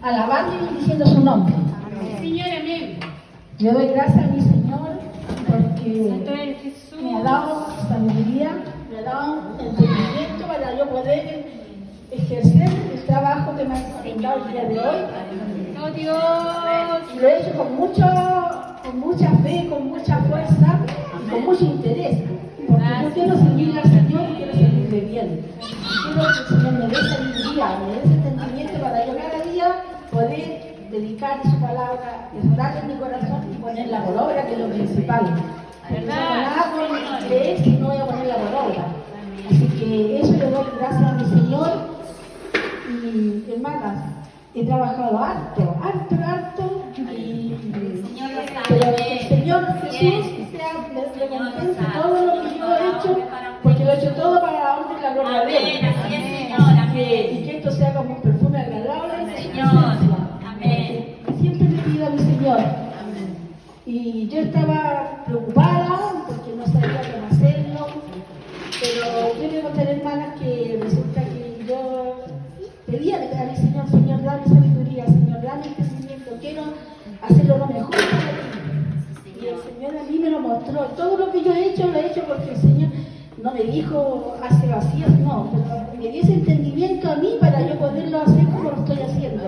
alabando y diciendo su nombre. Señor, amén. Yo doy gracias a mi Señor porque me ha dado sabiduría, me ha dado entendimiento para yo poder ejercer el trabajo que me ha encomendado el día de hoy. ¡Oh, Dios! Y lo he hecho con mucha fe, con mucha fuerza y con mucho interés. Porque yo quiero servir al Señor y quiero servirle bien. Quiero que el Señor me dé sabiduría, me dé ese entendimiento para yo cada día poder dedicar su palabra, dejar en mi corazón y ponerla por obra, que es lo principal. No nada con leer si no voy a ponerla por obra. Así que eso le doy gracias a mi Señor. Y hermanas, he trabajado harto, pero que el Señor Jesús me recompense todo lo que yo he hecho, porque lo he hecho todo para la honra y la gloria de Él. Y que esto sea como un perfume agradable en su presencia. Siempre le pido a mi Señor. Y yo estaba preocupada porque no sabía cómo hacerlo, pero yo le contaré, hermanas, que resulta que yo pedía a mi Señor, Señor, dame sabiduría, Señor, dame entendimiento, quiero hacerlo lo mejor para ti. Y el Señor a mí me lo mostró. Todo lo que yo he hecho, lo he hecho porque el Señor no me dijo, hazlo así, no, pero me dio ese entendimiento a mí para yo poderlo hacer como lo estoy haciendo.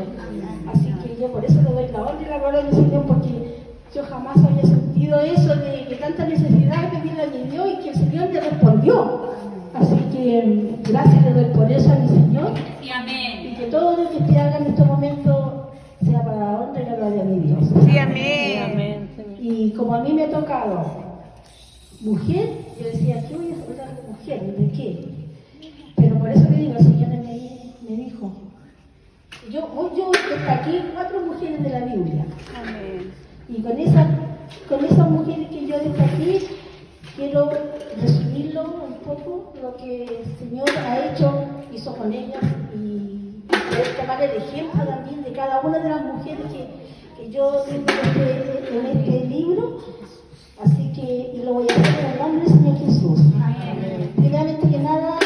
Así que yo por eso le doy la honra y la gloria a mi Señor, porque yo jamás había sentido eso de que tanta necesidad pedirle a mi Dios y que el Señor me respondió. Así que gracias le doy por eso a mi Señor. Sí, amén. Y que todo lo que te haga en este momento sea para la honra y la gloria de mi Dios. Sí, amén. Y como a mí me ha tocado mujer, yo decía, ¿qué voy a hablar de mujer? ¿De qué? Pero por eso le digo, el Señor me dijo, yo destaqué 4 mujeres de la Biblia. Amén. Y con esas mujeres que yo destaqué, quiero resumirlo un poco, lo que el Señor hizo con ellas, y poder tomar el ejemplo también de cada una de las mujeres que yo tengo en este libro. Así que, y lo voy a hacer en el nombre del Señor Jesús. Primeramente que nada,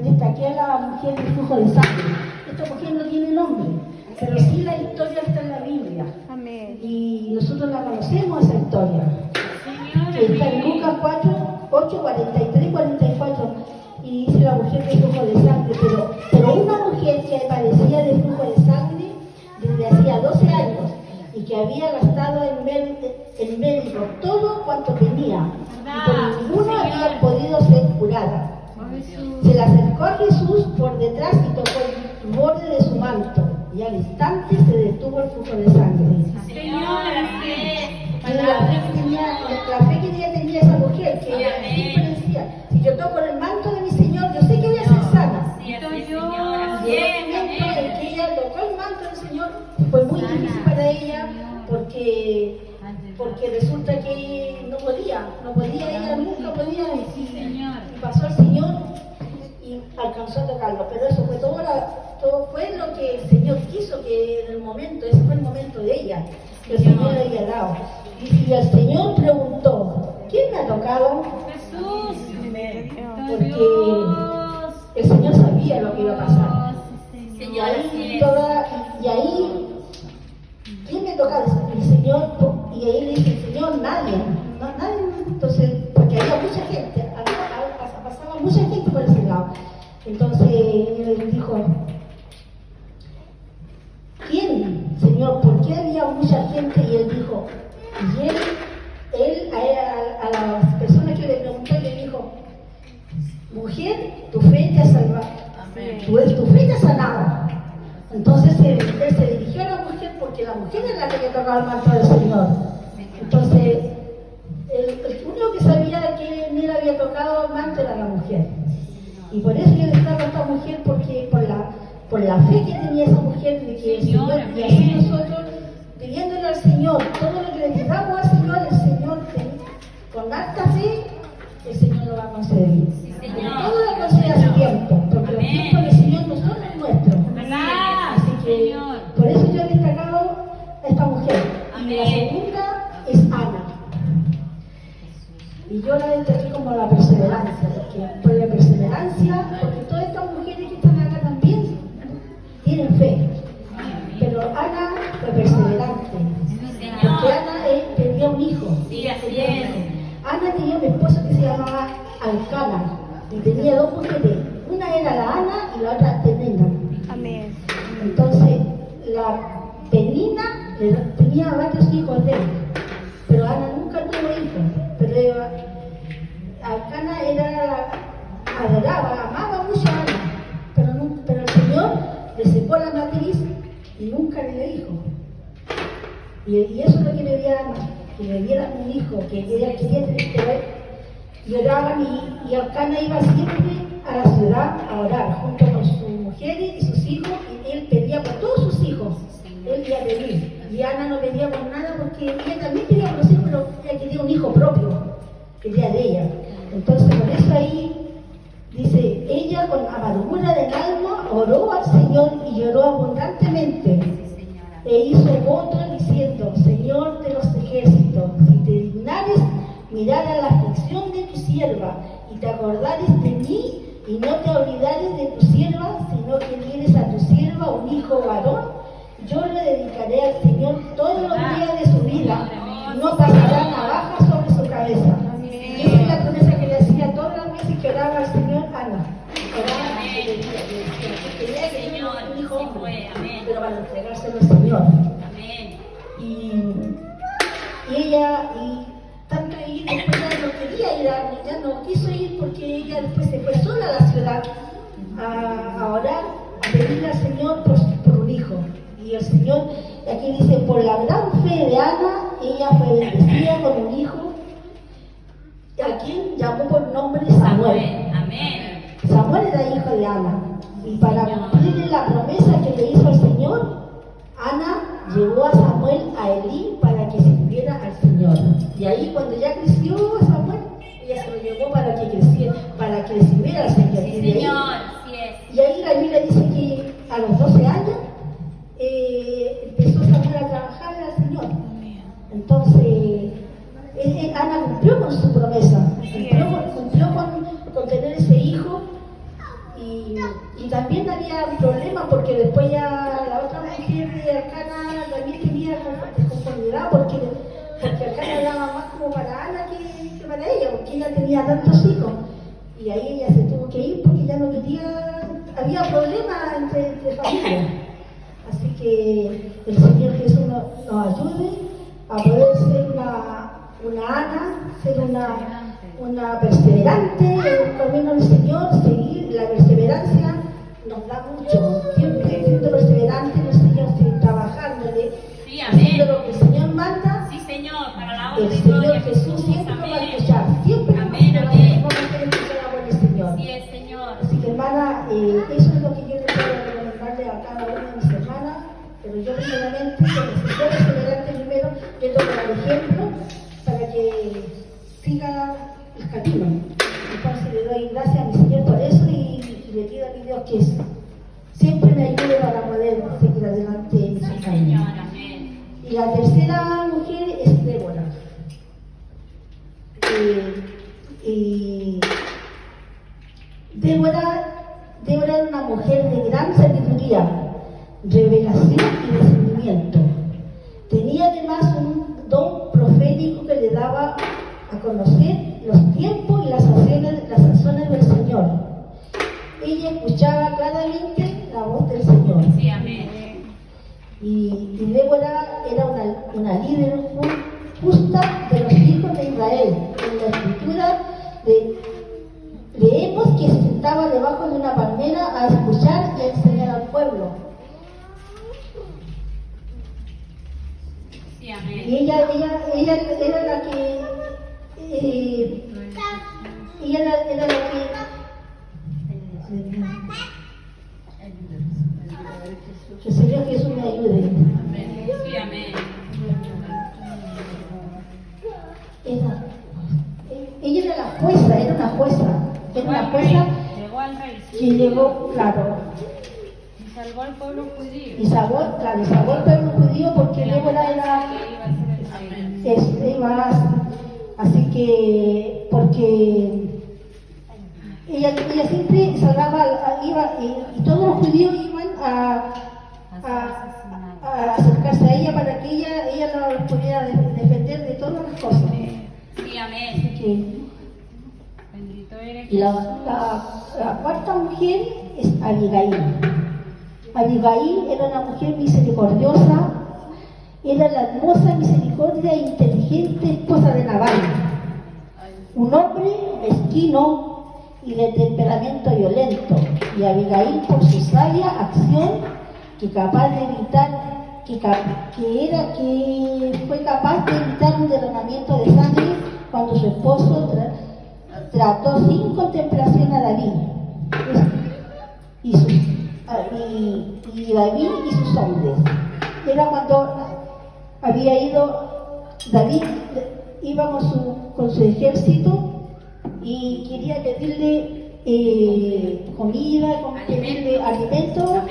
destaqué a la mujer del flujo de sangre. Esta mujer no tiene nombre, pero sí la historia está en la Biblia. Amén. Y nosotros la conocemos, esa historia. Que está en Lucas 8, 43 y 44. Y dice la mujer del flujo de sangre. Pero una mujer que padecía de flujo de sangre desde hacía 12 años y que había gastado en médicos todo cuanto tenía, y por ninguna había podido ser curada. Se le acercó a Jesús por detrás y tocó el borde de su manto, y al instante se detuvo el flujo de sangre. La fe que ella tenía esa mujer, que siempre decía, si yo toco el manto de mi Señor, yo sé que voy a ser sana. Y el momento en que ella tocó el manto del Señor fue muy difícil para ella, porque resulta que no podía, ella nunca podía, y pasó el Señor y alcanzó a tocarlo, pero eso fue todo fue lo que el Señor quiso, que en el momento, ese fue el momento de ella, que el Señor le había dado. Y el Señor preguntó, ¿quién me ha tocado? Jesús. Porque el Señor sabía lo que iba a pasar. Y ahí, ¿quién me ha tocado? El Señor, y ahí le dice el Señor, nadie. Entonces, porque había mucha gente, pasaba mucha gente por ese lado. Entonces él dijo, ¿quién, Señor? ¿Por qué había mucha gente? Y él dijo, y él a las personas que le preguntó, le dijo, mujer, tu fe te ha salvado. Tu fe te ha sanado. Entonces él se dirigió a la mujer, porque la mujer es la que le tocaba el manto del Señor. Entonces, el único que sabía que él había tocado el manto era la mujer. Y por eso yo destaco a esta mujer, porque por la fe que tenía esa mujer, de que el Señor, y así nosotros, pidiéndole al Señor, todo lo que le pidamos al Señor, el Señor, con harta fe, el Señor lo va a conceder. Todo lo concede a su tiempo, porque los tiempos del Señor no son los nuestros. Así que, por eso yo he destacado a esta mujer. Y la segunda es Ana. Y yo la destaqué como la perseverancia, porque la perseverancia, porque todas estas mujeres que están acá también tienen fe. Y tenía dos mujeres, una era la Ana y la otra Penina. Amén. Entonces, la Penina tenía varios hijos de él, pero Ana nunca tuvo hijos. Pero Alcana adoraba, amaba mucho a Ana, pero el Señor le secó la matriz y nunca le dio hijo. Y eso es lo que le dio a Ana, que le dieran un hijo, que ella quería tener. Y oraban y Alcana iba siempre a la ciudad a orar junto con sus mujeres y sus hijos, y él pedía por todos sus hijos. Él iba a pedir. Y Ana no pedía por nada porque ella también quería por los hijos, pero ella quería un hijo propio, quería de ella. Entonces por eso ahí dice, ella con amargura del alma oró al Señor y lloró abundantemente. E hizo voto diciendo, Señor de los ejércitos, si te dignares mirar a la aflicción de tu sierva y te acordares de mí y no te olvidares de tu sierva, sino que dieres a tu sierva un hijo varón, yo le dedicaré al Señor todos los días de su vida y no pasará navaja sobre su cabeza. Y esa es la promesa que le hacía todas las veces que oraba al Señor Ana. Oraba y le decía que quería que tenga un hijo hombre, pero para entregárselo al Señor. Y ella, tanto ella después ya no quería ir, ya no quiso ir porque ella después se fue sola a la ciudad a orar, a pedirle al Señor por un hijo. Y el Señor, aquí dice, por la gran fe de Ana, ella fue bendecida con un hijo, a quien llamó por nombre Samuel. Samuel era hijo de Ana. Y para cumplirle la promesa que le hizo el Señor, Ana llevó a Samuel a Elí para que sirviera al Señor. Y ahí cuando ya creció Samuel, ella se lo llevó para que creciera, para que le sirviera al Señor. Y ahí la Biblia dice que a los 12 años empezó Samuel a trabajar al Señor. Entonces, Ana cumplió con su promesa, cumplió con tener ese hijo. Y también había un problema porque después ya la otra mujer de Alcana también tenía desconformidad porque Alcana daba más como para Ana que para ella, porque ella tenía tantos hijos. Y ahí ella se tuvo que ir porque ya no quería, había problemas entre familias. Así que el Señor Jesús nos ayude a poder ser una Ana, ser una perseverante en el camino del Señor, seguir la perseverancia nos da mucho, siempre siendo perseverante en el Señor, trabajándole, haciendo lo que el Señor manda. El Señor Jesús siempre nos va a escuchar, siempre nos va a querer escuchar la voz del Señor. Así que hermana, eso es lo que yo le puedo recomendarle a cada una de mis hermanas, pero yo primeramente, como soy perseverante primero, yo tomo el ejemplo para que siga el camino. Entonces le doy gracias a mi Señor por eso y le pido a mi Dios que siempre me ayude para poder seguir adelante en su camino. Y la tercera mujer es Débora. Débora era una mujer de gran sabiduría, revelación y discernimiento. Tenía además un don profético que le daba a conocer los tiempos y las acciones del Señor. Ella escuchaba claramente la voz del Señor. Y Débora era una líder justa de los hijos de Israel. En la escritura leemos que se sentaba debajo de una palmera a escuchar y a enseñar al pueblo. Y ella era la que que el Señor Jesús me ayude. Ella era la jueza, era una jueza que llegó, claro, Y salvó al pueblo judío. y salvó al pueblo judío porque Débora era así que porque ella siempre salvaba, y todos los judíos iban a acercarse a ella para que ella los pudiera defender de todas las cosas. Sí, amén. Así que, Bendito eres. y La cuarta mujer es Abigail. Abigail era una mujer misericordiosa, era la hermosa, misericordia e inteligente esposa de Nabal, un hombre mezquino y de temperamento violento, y Abigail por su sabia acción que fue capaz de evitar un derramamiento de sangre cuando su esposo trató sin contemplación a David y David y sus hombres. Era cuando había ido David, iba con su ejército y quería pedirle comida, pedirle alimento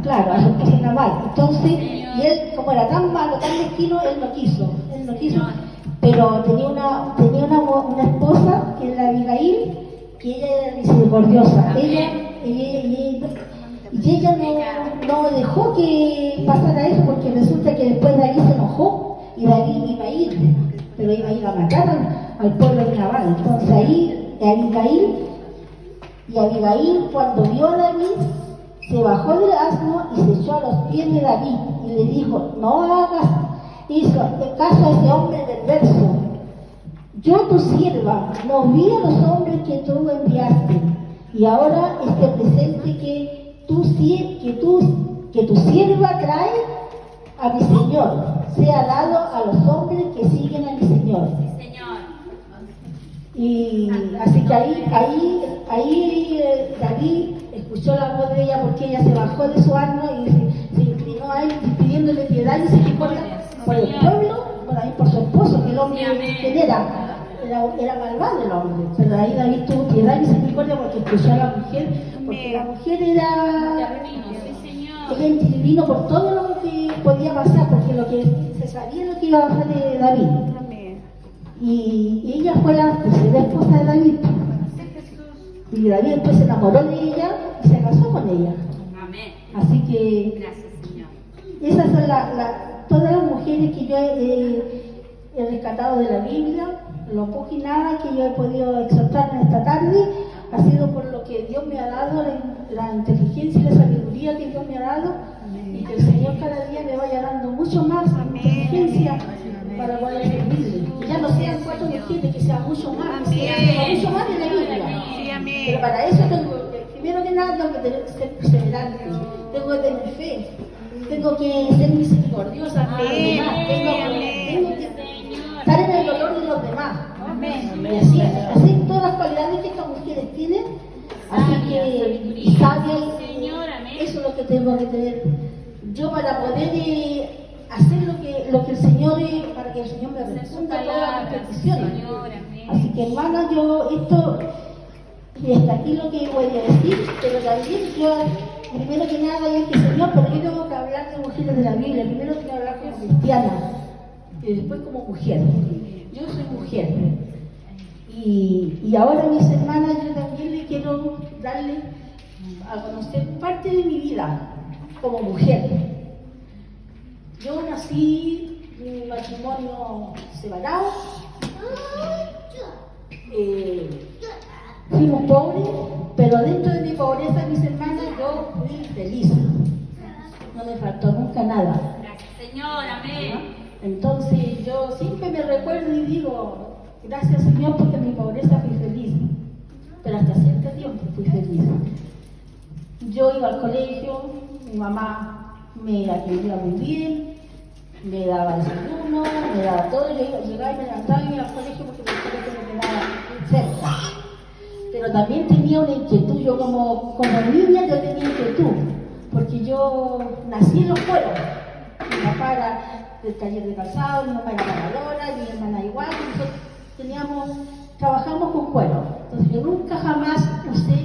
claro, a su esposa Nabal. Entonces, y él, como era tan malo, tan mezquino, él no quiso, pero tenía una esposa, que era Abigail, que ella era misericordiosa, y ella no dejó que pasara eso, porque resulta que después David se enojó, y David iba a ir, pero iba a ir a matar al pueblo de Nabal. Entonces ahí, Abigail, cuando vio a David, se bajó del asno y se echó a los pies de David y le dijo: no hagas caso a ese hombre perverso. Yo, tu sierva, no vi a los hombres que tú enviaste, y ahora este presente que tu sierva trae a mi Señor sea dado a los hombres que siguen a mi Señor. Y así que ahí David escuchó la voz de ella, porque ella se bajó de su asno y se inclinó a él pidiéndole piedad y misericordia por el pueblo, y por su esposo, que el hombre que era malvado el hombre. Pero ahí David tuvo piedad y misericordia porque escuchó a la mujer, porque la mujer ella intervino por todo lo que podía pasar, porque lo que se sabía lo que iba a pasar de David. Y ella fue la tercera esposa de David. Y David después se enamoró de ella y se casó con ella. Así que esas son todas las mujeres que yo he rescatado de la Biblia. Lo poco y nada que yo he podido exhortar en esta tarde ha sido por lo que Dios me ha dado, la inteligencia y la sabiduría que Dios me ha dado, y que el Señor cada día me vaya dando mucho más inteligencia para poder servirle. Que ya no sean 4 mujeres, que sea mucho más, que sea mucho más de la Biblia. Pero para eso primero que nada tengo que ser perseverante, tengo que tener fe, tengo que ser misericordiosa con los demás, tengo que estar en el dolor de los demás. Y así todas las cualidades que estas mujeres tienen, así que sabia, eso es lo que tengo que tener yo para poder hacer lo que el Señor, para que el Señor me responda todas las peticiones. Así que hermana, yo y hasta aquí lo que voy a decir, pero también yo, primero que nada, yo dije: Señor, pero yo tengo que hablar de mujeres de la Biblia, primero tengo que hablar como cristiana, y después como mujer. Yo soy mujer. Y ahora, mis hermanas, yo también le quiero darle a conocer parte de mi vida como mujer. Yo nací en un matrimonio separado. Fuimos pobres, pero dentro de mi pobreza, mis hermanas, yo fui feliz. No me faltó nunca nada. Gracias, Señor, amén. Entonces yo siempre me recuerdo y digo: gracias, Señor, porque en mi pobreza fui feliz. Pero hasta cierto tiempo fui feliz. Yo iba al colegio, mi mamá me atendía muy bien, me daba desayuno, me daba todo. Yo llegaba y me levantaba y iba al colegio porque el colegio me quedaba cerca. Pero también tenía una inquietud, yo como niña yo tenía inquietud, porque yo nací en los pueblos. Mi papá era del taller de calzado, mi mamá era pagadora, mi hermana igual, nosotros trabajamos con cuero. Entonces yo nunca jamás usé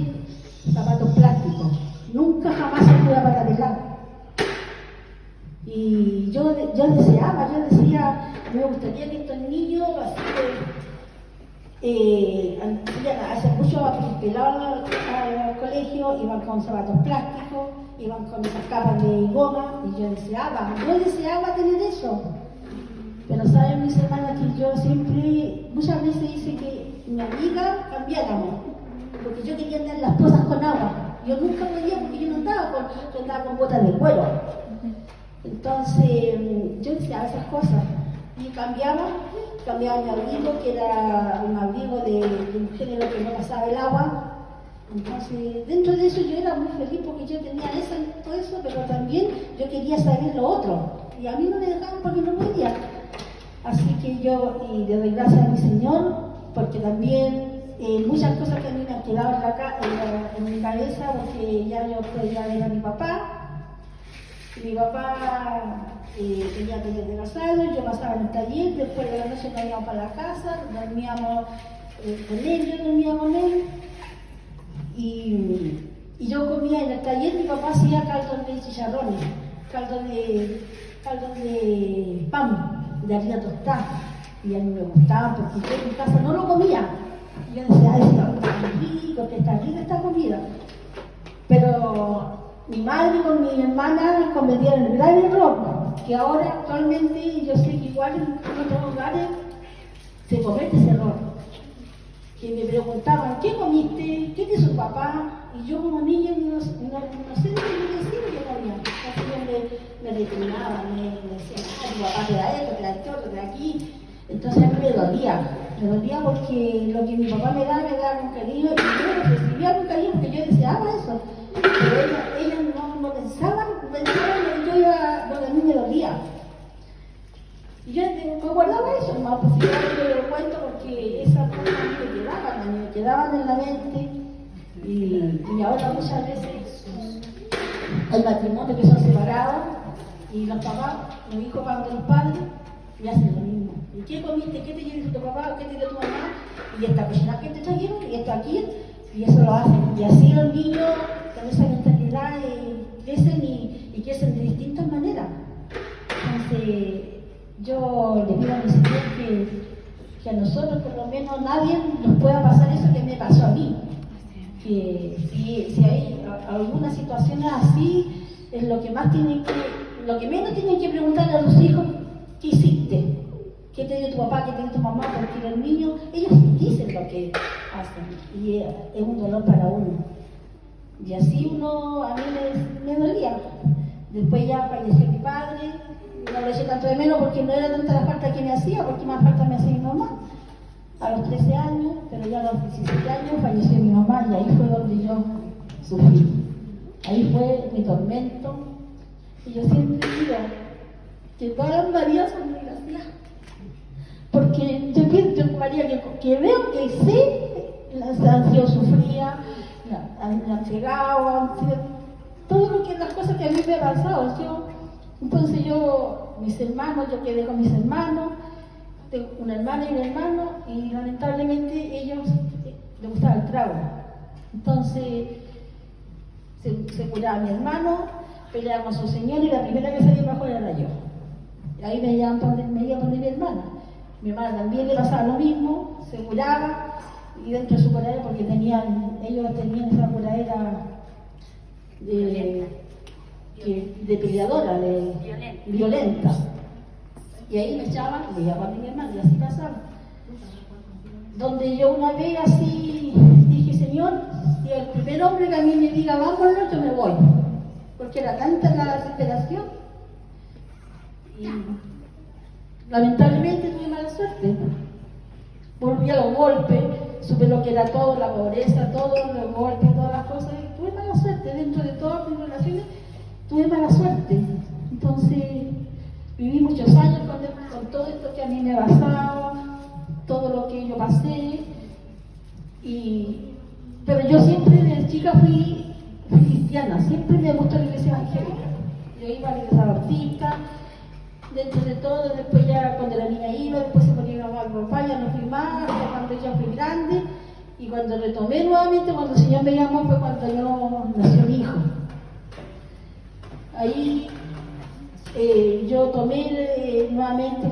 zapatos plásticos, nunca jamás ayudé a patatelar. Y yo decía, me gustaría que estos niños hace mucho pelaban al colegio, iban con zapatos plásticos, iban con esas capas de goma, y yo deseaba tener eso. Pero saben mis hermanas que yo siempre, muchas veces hice que mi amiga cambiáramos, porque yo quería andar las cosas con agua. Yo nunca podía porque yo andaba con botas de cuero. Entonces yo decía esas cosas y cambiaba mi abrigo, que era un abrigo de un género que no pasaba el agua. Entonces, dentro de eso yo era muy feliz porque yo tenía todo eso, pero también yo quería saber lo otro. Y a mí no me dejaban porque no podía. Así que yo le doy gracias a mi Señor, porque también muchas cosas que a mí me han quedado en mi cabeza, porque ya yo podía ver a mi papá. Mi papá tenía taller de casado, yo pasaba en el taller, después de la noche nos íbamos para la casa, dormíamos con él, yo dormía con él. Y yo comía en el taller, mi papá hacía caldo de chicharrones, caldo de pan, de harina tostada. Y a mí me gustaba porque yo en mi casa no lo comía. Y yo decía, ay, está rica esta comida. Pero mi madre con mi hermana cometían el gran error, que ahora actualmente yo sé que igual en otros lugares se comete ese error. Que me preguntaban, ¿qué comiste? ¿Qué te hizo papá? Y yo como niña no sé de qué decir que comía. Así me recriminaban, me decían, tu papá te da esto, te da esto, te da aquí. Entonces a mí me dolía porque lo que mi papá me daba con cariño y yo recibía con cariño porque yo deseaba eso. Pero ellas no pensaban lo que a mí me dolía. Y yo me guardaba eso, más pues si yo lo cuento porque esas cosas me quedaban en la mente. Y ahora muchas veces hay matrimonios que son separados y los papás, los hijos van de los padres y hacen lo mismo. ¿Y qué comiste? ¿Qué te dio tu papá? ¿Qué te dio tu mamá? Y esta cocina que te trajeron y esto aquí, y eso lo hacen. Y así los niños con esa mentalidad crecen y crecen de distintas maneras. Entonces, yo le pido a mi Señor que a nosotros, por lo menos, nadie nos pueda pasar eso que me pasó a mí. Que si hay alguna situación así, es lo que menos tienen que preguntar a los hijos, ¿qué hiciste? ¿Qué te dio tu papá? ¿Qué te dio tu mamá? Porque los niños, ellos dicen lo que hacen y es un dolor para uno. Y así a mí me dolía. Después ya falleció mi padre, no lo eché tanto de menos porque no era tanta la falta que me hacía, porque más falta me hacía mi mamá. A los 13 años, pero ya a los 17 años falleció mi mamá y ahí fue donde yo sufrí. Ahí fue mi tormento. Y yo siempre digo que todas las Marías son desgraciadas. Porque yo María, que veo que sé, han sido sufridas, han llegado, todo lo que las cosas que a mí me han pasado. Entonces mis hermanos, yo quedé con mis hermanos, tengo una hermana y un hermano, y lamentablemente ellos les gustaba el trago. Entonces se curaba mi hermano, peleaba con su señor y la primera que salía bajo era yo. Y ahí me iban donde mi hermana. Mi hermana también le pasaba lo mismo, se curaba, y dentro de su curadera, porque ellos tenían esa curadera de peleadora, violenta. Y ahí me echaban, y me llamaban a mi hermana, y así pasaba. Donde yo una vez así dije, Señor, si el primer hombre que a mí me diga vámonos, yo me voy. Porque era tanta la desesperación. Y lamentablemente tuve mala suerte. Volví a los golpes, supe lo que era todo, la pobreza, todos los golpes, todas las cosas. Y tuve mala suerte dentro de todas mis relaciones. Tuve mala suerte. Entonces, viví muchos años con todo esto que a mí me ha pasado, todo lo que yo pasé. Pero yo siempre desde chica fui cristiana, siempre me gustó la iglesia evangélica. Yo iba a la iglesia bautista, dentro de todo, después ya cuando la niña iba, después se ponía a papá, ya no fui más, hasta cuando ya fui grande. Y cuando retomé nuevamente, cuando el Señor me llamó, fue cuando nació mi hijo. Ahí yo tomé nuevamente,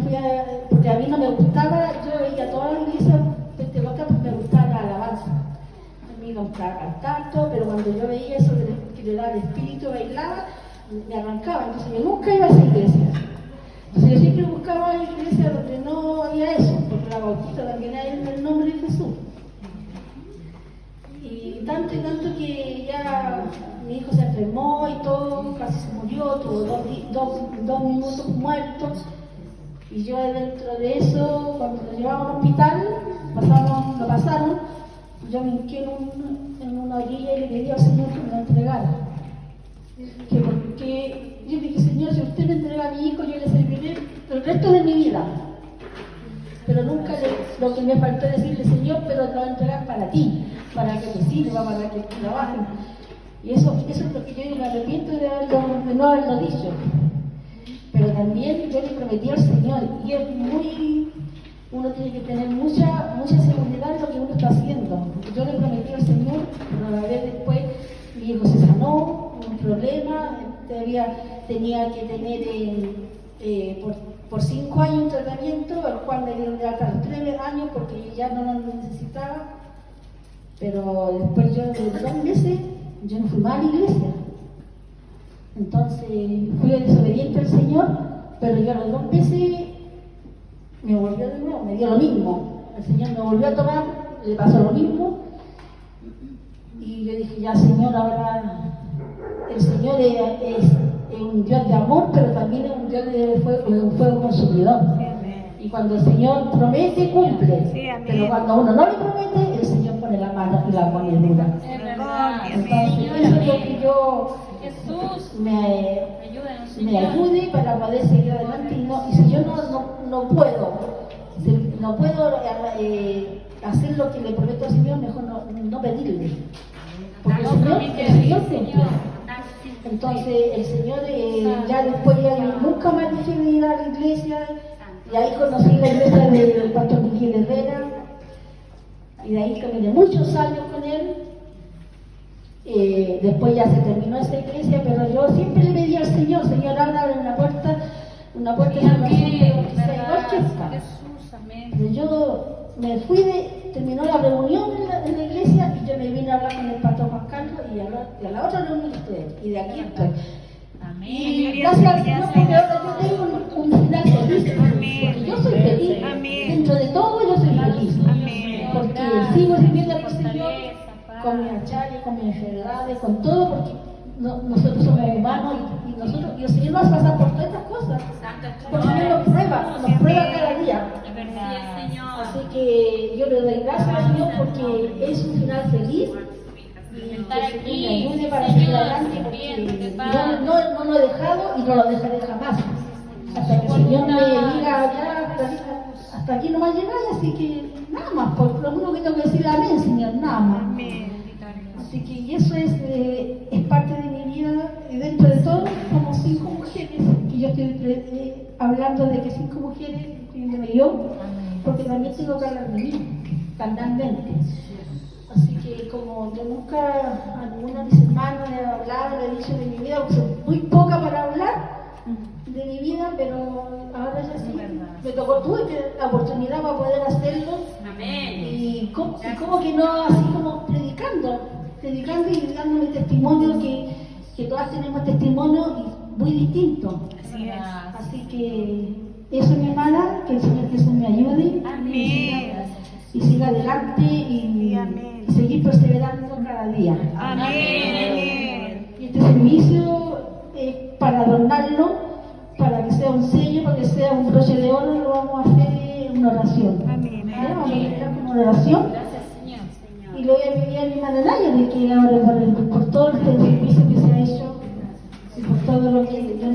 porque a mí no me gustaba, yo iba a toda la iglesia pentecostal, pues me gustaba la alabanza. A mí me gustaba cantar todo, pero cuando yo veía eso que le daba el espíritu, bailaba, me arrancaba. Entonces yo nunca iba a esa iglesia. Entonces yo siempre buscaba iglesias donde no había eso, porque la bautista también hay en el nombre de Jesús. Y tanto que ya mi hijo se enfermó y todo, casi se murió, tuvo dos minutos muertos. Y yo dentro de eso, cuando lo llevamos al hospital, lo pasaron, yo me hinqué en una orilla y le pedí al Señor que me lo entregara. Porque yo dije, Señor, si usted me entrega a mi hijo, yo le serviré el resto de mi vida. Pero nunca lo que me faltó decirle, Señor, pero te lo voy a entregar para ti, para que te sirva, para que trabaje. Y eso es lo que yo me arrepiento de no haberlo dicho. Pero también yo le prometí al Señor, y es uno tiene que tener mucha seguridad en lo que uno está haciendo. Yo le prometí al Señor, pero a la vez después mi hijo se sanó, un problema, tenía que tener por 5 años un tratamiento, al cual me dieron de alta a los 3 años porque ya no lo necesitaba. Pero después yo de 2 meses, yo no fui más a la iglesia. Entonces fui desobediente al Señor, pero yo a los 2 meses me volvió de nuevo, me dio lo mismo. El Señor me volvió a tomar, le pasó lo mismo. Y yo dije, ya Señor, ahora el Señor es un Dios de amor, pero también es un Dios de fuego consumidor. Y cuando el Señor promete, cumple. Pero cuando uno no le promete, el Señor pone la mano y la pone dura. Entonces, eso es lo que yo me ayude para poder seguir adelante. Y si yo no puedo hacer lo que le prometo al Señor, mejor no pedirle. Porque el Señor cumple. Entonces el Señor ya después nunca más dejé de ir a la iglesia, y ahí conocí la iglesia del pastor Miguel Herrera, y de ahí caminé muchos años con él. Después ya se terminó esa iglesia, pero yo siempre le pedí al Señor, Señor, abre una puerta de salvación, pero que sea igual que esta. Pero yo me fui terminó la reunión en la iglesia, y yo me vine a hablar con el pastor Juan Carlos, y a la otra reunión estoy, y de aquí estoy. Y gracias al Señor, porque ahora yo tengo un final feliz, porque yo soy feliz. Dentro de todo yo soy feliz, porque sigo sirviendo al Señor con mis achaques, con mis enfermedades, con todo, porque nosotros somos humanos, y el Señor nos va a pasar por todas estas cosas, porque el Señor nos prueba cada día. Así que yo le doy gracias al Señor porque es un final feliz, y que me ayude para seguir adelante, porque no lo he dejado y no lo dejaré jamás, hasta que el Señor me diga ya, hasta aquí no va a llegar. Así que nada más, por lo único que tengo que decir, amén, Señor, nada más. Así que eso es parte de mi vida, y dentro de todo, como 5 mujeres, que yo estoy hablando de que 5 mujeres, incluyéndome yo, porque también tengo que hablar de mí, carnalmente. Así que como yo nunca a ninguno de mis hermanos le he hablado, le he dicho de mi vida, porque soy muy poca para hablar de mi vida, pero ahora ya sí, tuve la oportunidad para poder hacerlo. Y como que no, así como predicando y dándome testimonio, que todas tenemos testimonio muy distintos. Así que eso, mi hermana, que el Señor Jesús me ayude y siga adelante y seguir perseverando cada día. Y este servicio es para adornarlo, para que sea un sello, para que sea un broche de oro. Lo vamos a hacer en una oración. Vamos a empezar con una oración. Y le voy a pedir a mi hermana Naya de que ore por todo el servicio que se ha hecho, y por todo lo que Dios